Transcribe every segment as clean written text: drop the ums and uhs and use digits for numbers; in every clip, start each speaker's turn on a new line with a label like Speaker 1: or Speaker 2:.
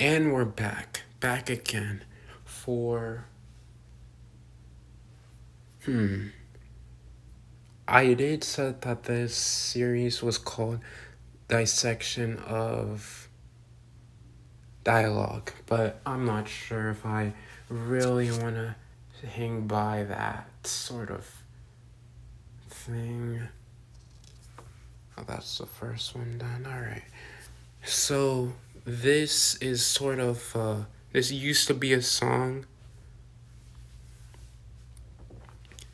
Speaker 1: And we're back again for, I did said that this series was called Dissection of Dialogue, but I'm not sure if I really want to hang by that sort of thing. Oh, that's the first one done. Alright. So, this is sort of, this used to be a song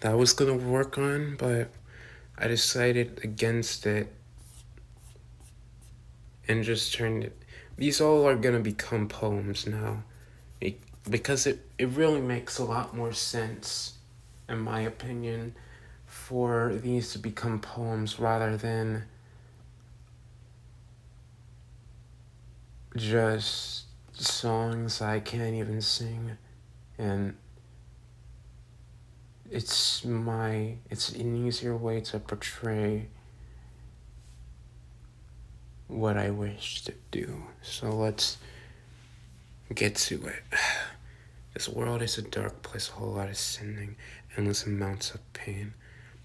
Speaker 1: that I was gonna work on, but I decided against it and just turned it. These all are gonna become poems now, because it really makes a lot more sense, in my opinion, for these to become poems rather than just songs I can't even sing. And it's an easier way to portray what I wish to do. So let's get to it. This world is a dark place, a whole lot of sinning, endless amounts of pain,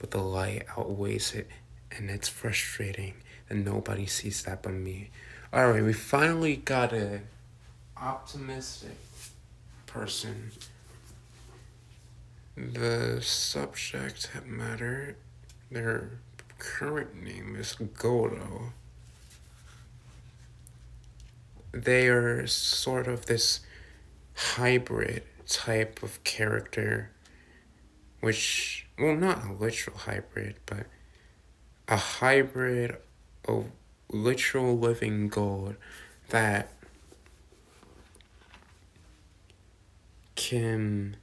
Speaker 1: but the light outweighs it, and it's frustrating that nobody sees that but me. Alright, we finally got an optimistic person. The subject matter, their current name is Goldo. They are sort of this hybrid type of character, which, well, not a literal hybrid, but a hybrid of literal living gold that can,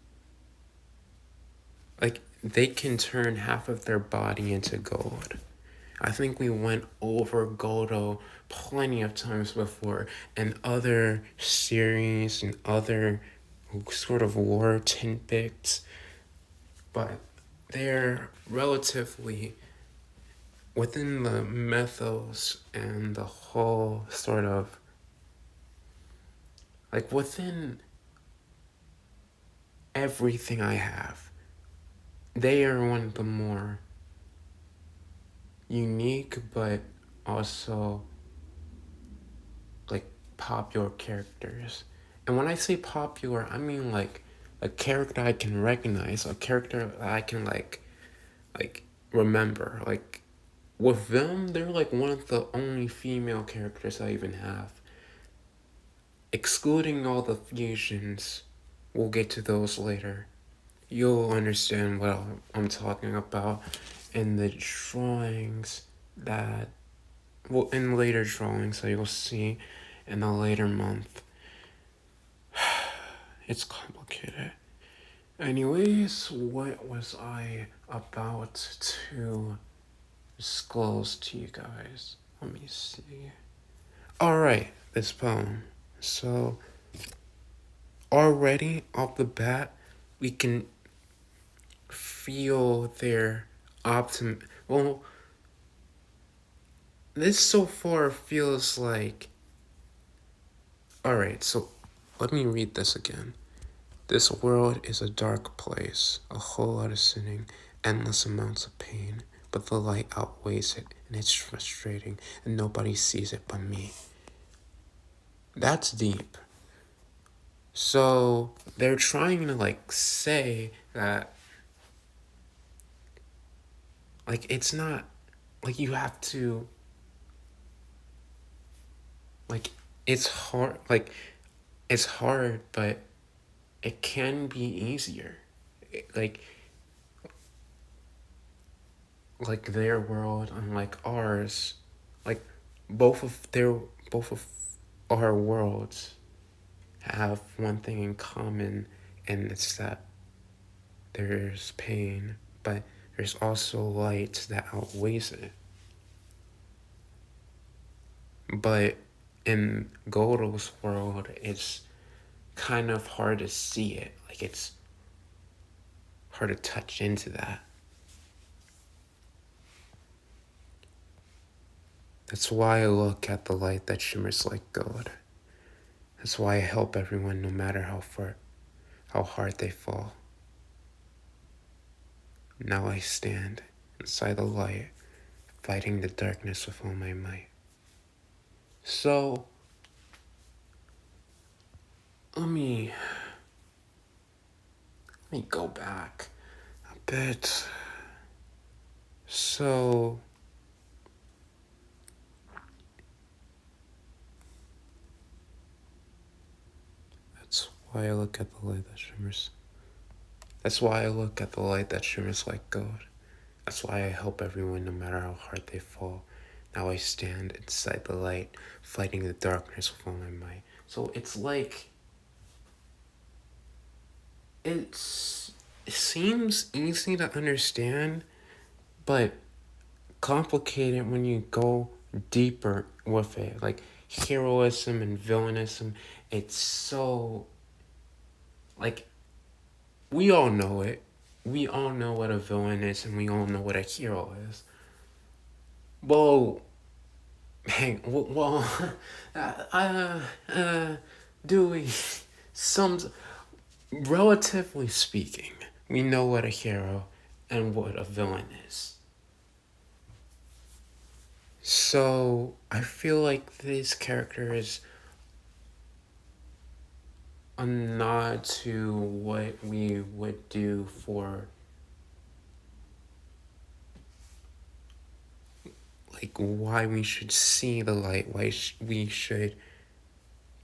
Speaker 1: like, they can turn half of their body into gold. I think we went over Goldo plenty of times before in other series and other sort of lore tidbits, but they're relatively within the mythos and the whole sort of, like, within everything I have, they are one of the more unique but also like popular characters. And when I say popular, I mean like a character I can recognize, a character that I can like remember. Like with them, they're like one of the only female characters I even have. Excluding all the fusions, we'll get to those later. You'll understand what I'm talking about in the drawings that, well, in later drawings that you'll see in a later month. It's complicated. Anyways, what was I about to disclose to you guys? Let me see. Alright, this poem. So, already off the bat, we can feel their optimism. Well, this so far feels like. Alright, so let me read this again. This world is a dark place, a whole lot of sinning, endless amounts of pain, but the light outweighs it, and it's frustrating, and nobody sees it but me. That's deep. So they're trying to like say that, like, it's not like you have to, like, it's hard, it's hard, but it can be easier. Like their world, unlike ours, like both of our worlds have one thing in common, and it's that there's pain, but there's also light that outweighs it. But in Goldo's world, it's kind of hard to see it. Like, it's hard to touch into that. That's why I look at the light that shimmers like gold. That's why I help everyone no matter how hard they fall. Now I stand inside the light, fighting the darkness with all my might. So, let me go back a bit. So, that's why I look at the light that shimmers. That's why I look at the light that shimmers like gold. That's why I help everyone no matter how hard they fall. Now I stand inside the light, fighting the darkness with all my might. So it's like, it seems easy to understand, but complicated when you go deeper with it. Like heroism and villainism, it's so, like, we all know it. We all know what a villain is, and we all know what a hero is. Well, do we? Relatively speaking, we know what a hero and what a villain is. So, I feel like this character is a nod to what we would do for, like, why we should see the light, why we should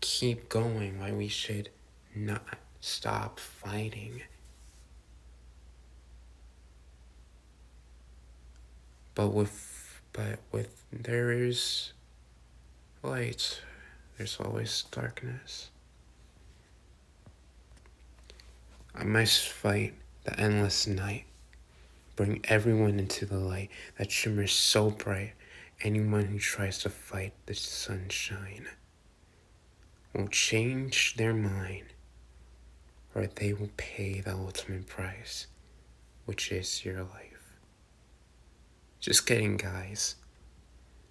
Speaker 1: keep going, why we should not stop fighting. But with there is light, there's always darkness. I must fight the endless night, bring everyone into the light that shimmers so bright. Anyone who tries to fight the sunshine will change their mind, or they will pay the ultimate price, which is your life. Just kidding, guys.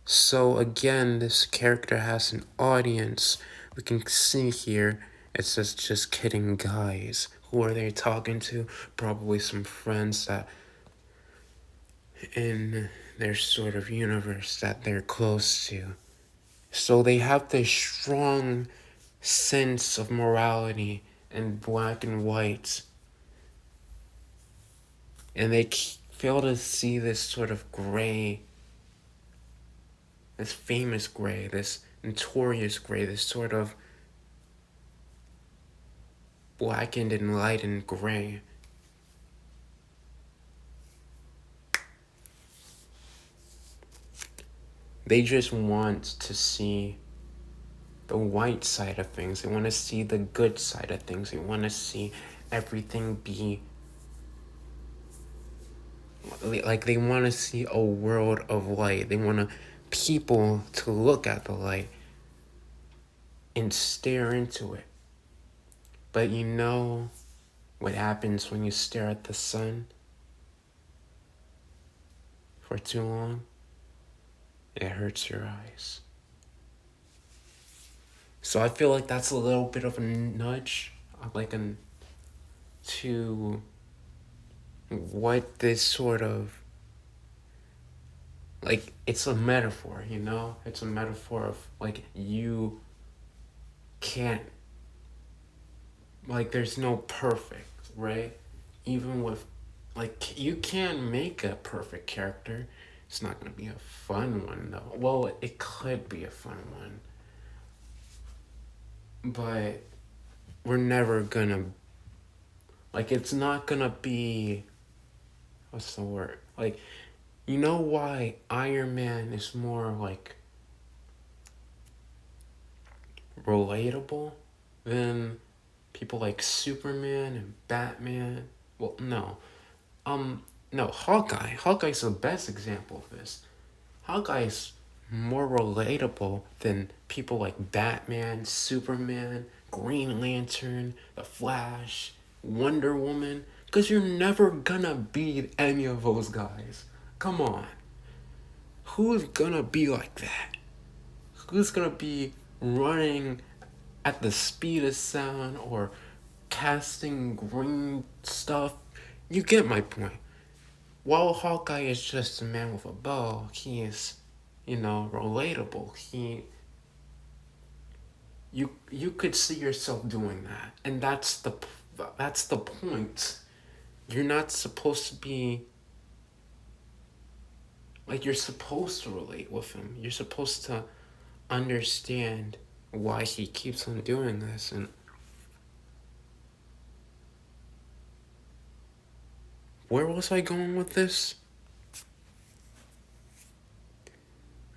Speaker 1: So again, this character has an audience. We can see here, it says just kidding, guys. Who are they talking to? Probably some friends that in their sort of universe that they're close to. So they have this strong sense of morality and black and white. And they fail to see this sort of gray, this famous gray, this notorious gray, this sort of blackened and lightened gray. They just want to see the white side of things. They want to see the good side of things. They want to see everything be like, they want to see a world of light. They want people to look at the light and stare into it. But you know what happens when you stare at the sun for too long? It hurts your eyes. So I feel like that's a little bit of a nudge, like to what this sort of, like, it's a metaphor, you know? It's a metaphor of, like, you can't, like, there's no perfect, right? Even with, like, you can make a perfect character. It's not gonna be a fun one, though. Well, it could be a fun one. But we're never gonna, like, it's not gonna be, what's the word? Like, you know why Iron Man is more, like, relatable than people like Superman and Batman? Well, no. No, Hawkeye. Hawkeye's the best example of this. Hawkeye's more relatable than people like Batman, Superman, Green Lantern, The Flash, Wonder Woman, because you're never gonna be any of those guys. Come on. Who's gonna be like that? Who's gonna be running at the speed of sound or casting green stuff. You get my point. While Hawkeye is just a man with a bow, he is, relatable. You could see yourself doing that, and that's the point. You're not supposed to be like, you're supposed to relate with him. You're supposed to understand why he keeps on doing this. And where was I going with this?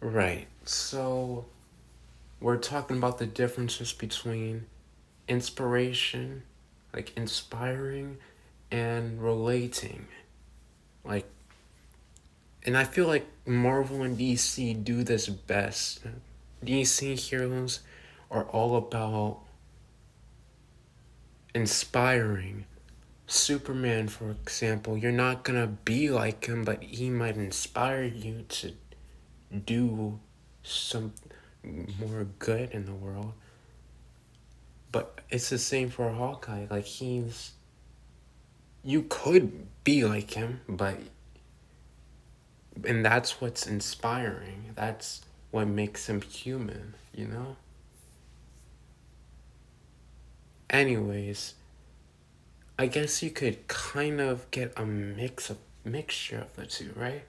Speaker 1: Right. So we're talking about the differences between inspiration, like inspiring, and relating. Like, and I feel like Marvel and DC do this best. DC heroes are all about inspiring. Superman, for example, you're not gonna be like him, but he might inspire you to do some more good in the world. But it's the same for Hawkeye. Like, you could be like him, and that's what's inspiring. That's what makes him human, Anyways, I guess you could kind of get a mixture of the two, right?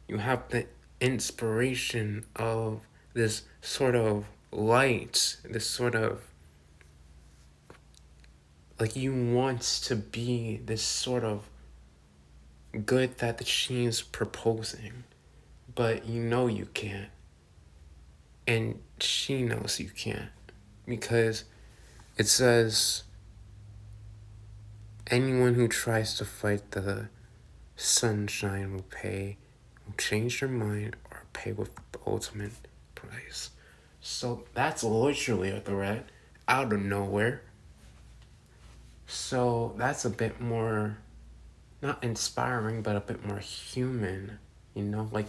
Speaker 1: You have the inspiration of this sort of light, this sort of, like, you want to be this sort of good that she's proposing, but you can't, and she knows you can't, because it says anyone who tries to fight the sunshine will change their mind or pay with the ultimate price. So that's literally a threat out of nowhere. So that's a bit more, not inspiring, but a bit more human, Like,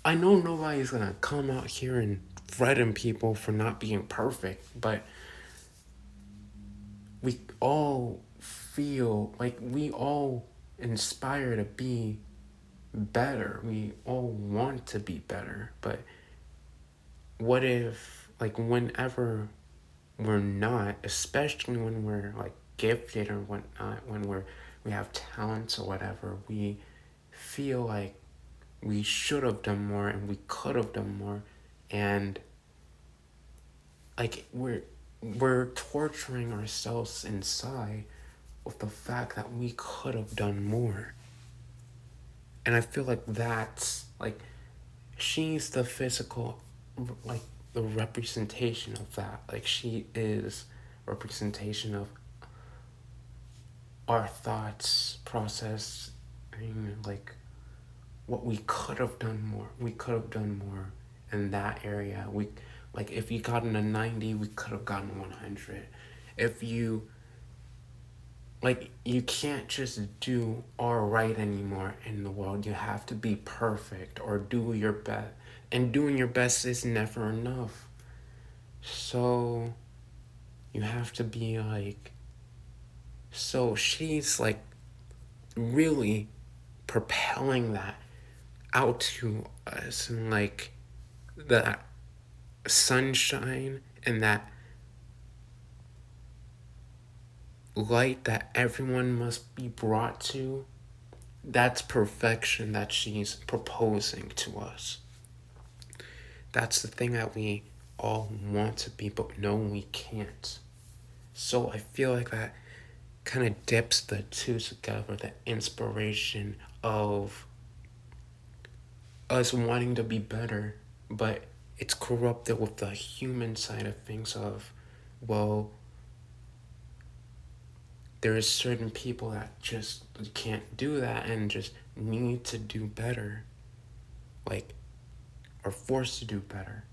Speaker 1: I know nobody's gonna come out here and threaten people for not being perfect, but we all feel like we all inspire to be better. We all want to be better, but what if, like, whenever we're not, especially when we're like gifted or whatnot, when we have talents or whatever, we feel like we should have done more and we could have done more, and like we're torturing ourselves inside with the fact that we could have done more. And I feel like that's like, she's the physical, like, the representation of that. Like, she is representation of our thoughts process, like, what we could have done more. We could have done more in that area. Like, if you got in a 90, we could have gotten 100. If you, like, you can't just do all right anymore in the world. You have to be perfect or do your best. And doing your best is never enough. So you have to be like, so she's like really propelling that out to us, and like that sunshine and that light that everyone must be brought to, that's perfection that she's proposing to us. That's the thing that we all want to be, but no, we can't. So I feel like that kind of dips the two together, the inspiration of us wanting to be better, but it's corrupted with the human side of things of, well, there's certain people that just can't do that and just need to do better, like, are forced to do better.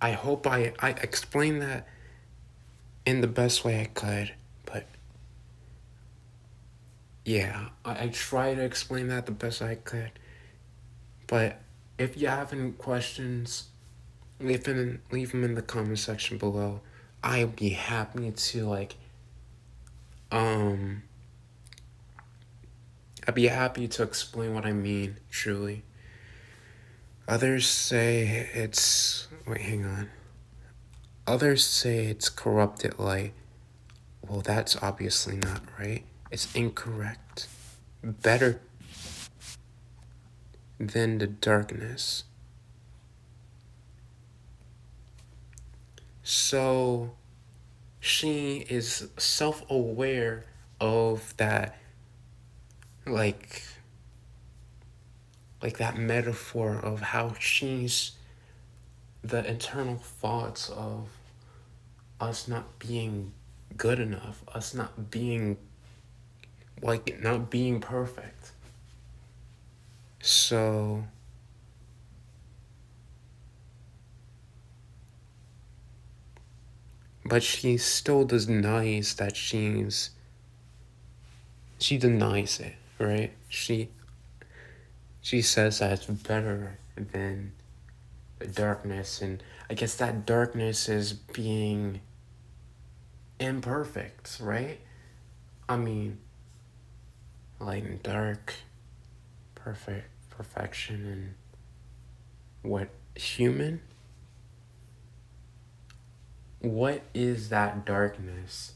Speaker 1: I hope I explained that in the best way I could, but yeah, I try to explain that the best I could. But if you have any questions, leave them in the comment section below. I'd be happy to I'd be happy to explain what I mean, truly. Others say it's hang on. Others say it's corrupted light. Well, that's obviously not right. It's incorrect. Better than the darkness. So she is self-aware of that, like that metaphor of how she's the internal thoughts of us not being good enough, us not being perfect. So but she still denies that she denies it, right? She says that it's better than the darkness, and I guess that darkness is being imperfect, right? I mean, light and dark, perfection, and what human? What is that darkness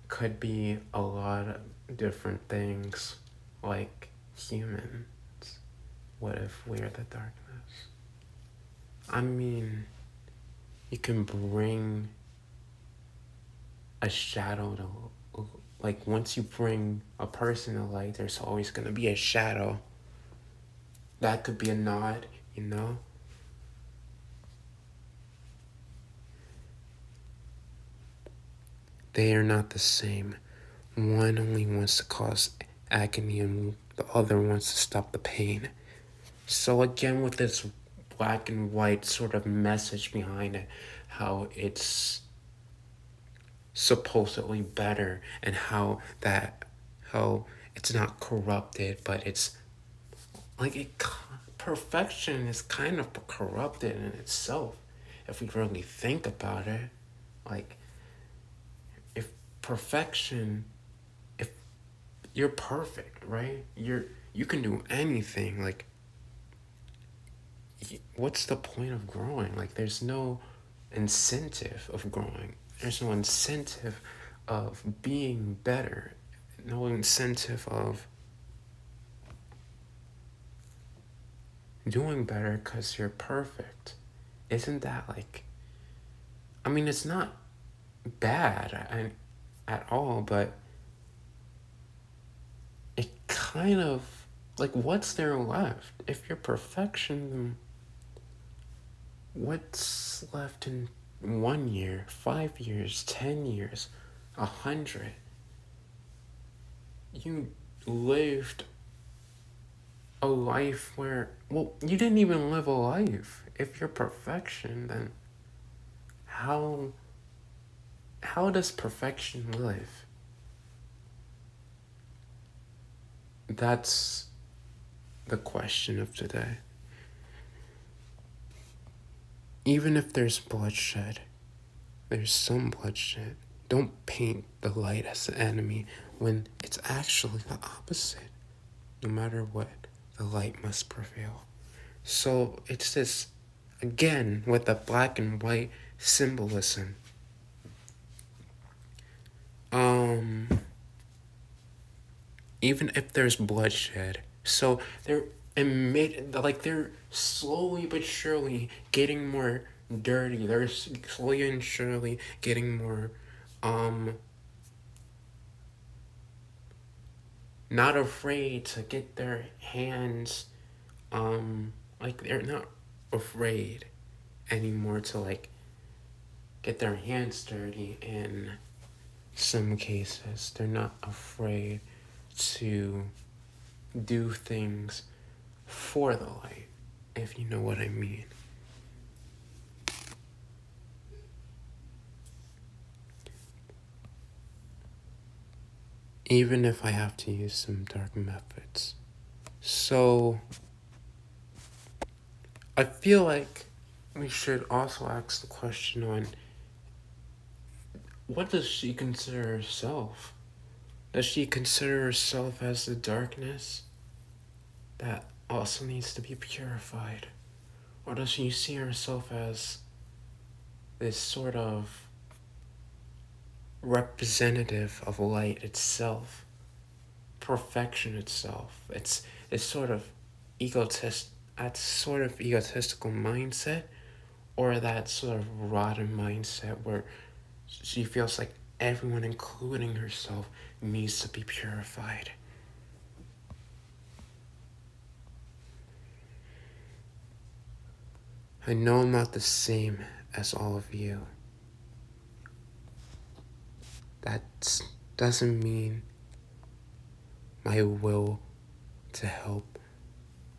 Speaker 1: could be a lot of different things, like humans. What if we're the darkness? I mean, you can bring a shadow to, once you bring a person to light, there's always going to be a shadow. That could be a nod, you know? They are not the same. One only wants to cause agony and the other wants to stop the pain. So again, with this black and white sort of message behind it, how it's supposedly better, and how it's not corrupted, but it's perfection is kind of corrupted in itself, if we really think about it. If perfection, if you're perfect, right? You can do anything. What's the point of growing? There's no incentive of growing. There's no incentive of being better. No incentive of doing better because you're perfect. Isn't that it's not bad at all, but it kind of, what's there left? If you're perfection, then what's left in 1 year, 5 years, 10 years, 100? You lived a life where, you didn't even live a life. If you're perfection, then how does perfection live? That's the question of today. Even if there's bloodshed, there's some bloodshed. Don't paint the light as the enemy when it's actually the opposite. No matter what, the light must prevail. So it's this, again, with the black and white symbolism. Even if there's bloodshed, so they're slowly but surely getting more dirty. They're slowly and surely getting more not afraid to get their hands they're not afraid anymore to get their hands dirty. In some cases, they're not afraid to do things for the light, if you know what I mean. Even if I have to use some dark methods. So I feel like we should also ask the question on what does she consider herself? Does she consider herself as the darkness that also needs to be purified? Or does she see herself as this sort of representative of light itself, perfection itself? It's sort of that sort of egotistical mindset, or that sort of rotten mindset where she feels like everyone, including herself, needs to be purified. I know I'm not the same as all of you. That doesn't mean my will to help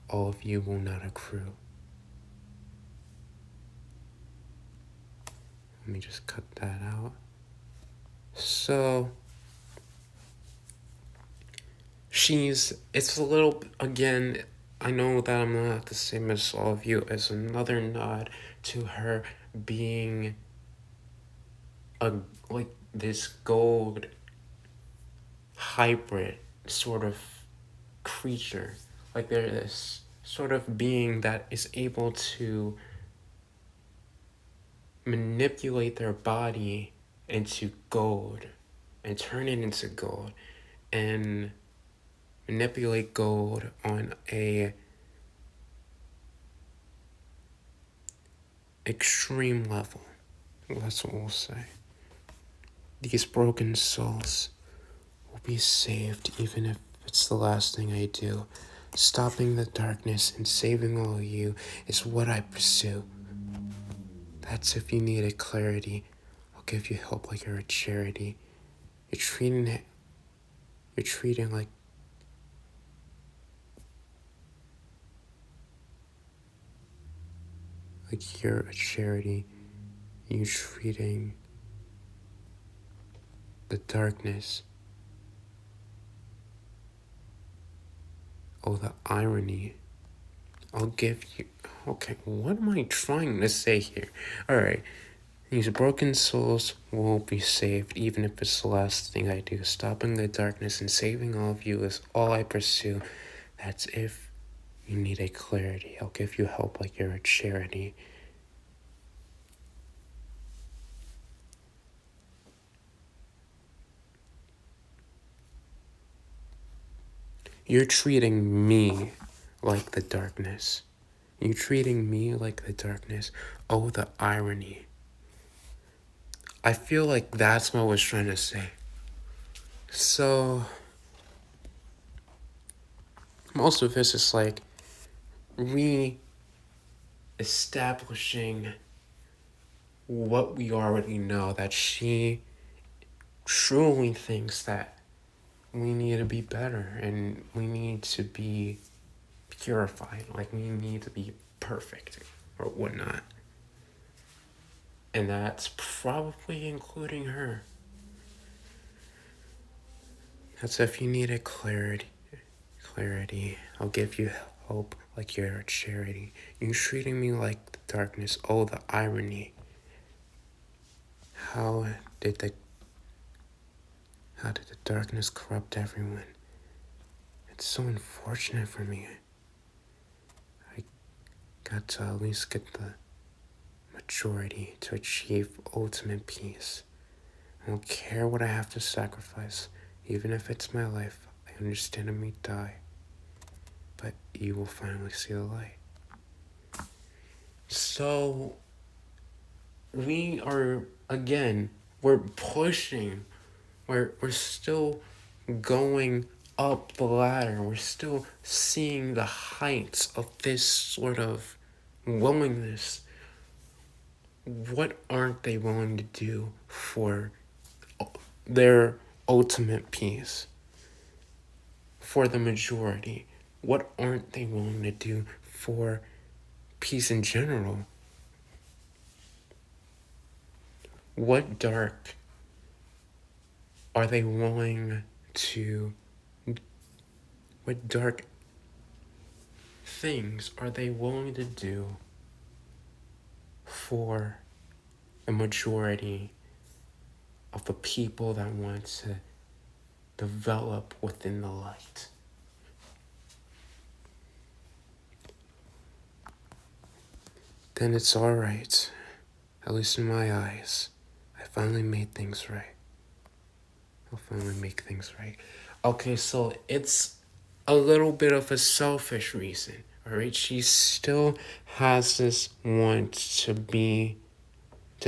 Speaker 1: all of you will not accrue. Let me just cut that out. So, it's a little, again, I know that I'm not the same as all of you, as another nod to her being like this gold hybrid sort of creature. Like they're this sort of being that is able to manipulate their body into gold and turn it into gold and manipulate gold on a extreme level. That's what we'll say. These broken souls will be saved even if it's the last thing I do. Stopping the darkness and saving all of you is what I pursue. That's if you need a clarity. I'll give you help like you're a charity. You're treating like you're a charity. You're treating the darkness. Oh, the irony. I'll give you... Okay, what am I trying to say here? Alright, these broken souls will be saved even if it's the last thing I do. Stopping the darkness and saving all of you is all I pursue. That's if you need a clarity. I'll give you help like you're a charity. You're treating me like the darkness. You're treating me like the darkness. Oh, the irony. I feel like that's what I was trying to say. So, most of this is like re-establishing what we already know, that she truly thinks that we need to be better and we need to be purified, like we need to be perfect or whatnot. And that's probably including her. That's if you need a clarity. I'll give you hope like you're a charity. You're treating me like the darkness. Oh, the irony. How did the darkness corrupt everyone? It's so unfortunate for me. I got to at least get the majority to achieve ultimate peace. I don't care what I have to sacrifice, even if it's my life. I understand I may die, but you will finally see the light. So, we are, again, we're pushing. We're still going up the ladder. We're still seeing the heights of this sort of willingness. What aren't they willing to do for their ultimate peace? For the majority? What aren't they willing to do for peace in general? What dark are they willing to... What dark things are they willing to do for the majority of the people that want to develop within the light. Then it's alright. At least in my eyes. I finally made things right. I'll finally make things right. Okay, so it's a little bit of a selfish reason. Alright, she still has this want to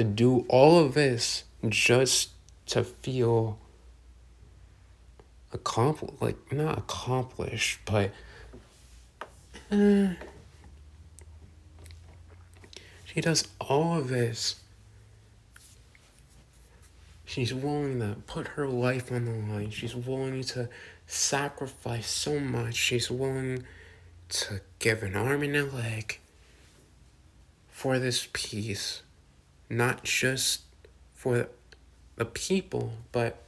Speaker 1: do all of this just to feel not accomplished, but she does all of this. She's willing to put her life on the line. She's willing to sacrifice so much. She's willing to give an arm and a leg for this piece. Not just for the people, but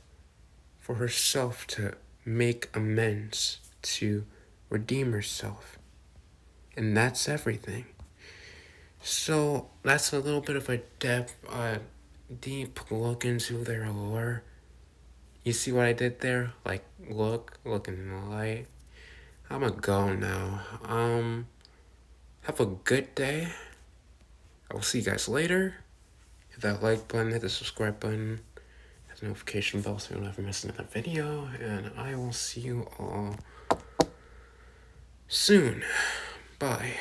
Speaker 1: for herself to make amends, to redeem herself. And that's everything. So that's a little bit of a deep look into their lore. You see what I did there? Like, look in the light. I'm gonna go now. Have a good day. I will see you guys later. Hit that like button, hit the subscribe button, hit the notification bell so you'll never miss another video. And I will see you all soon. Bye.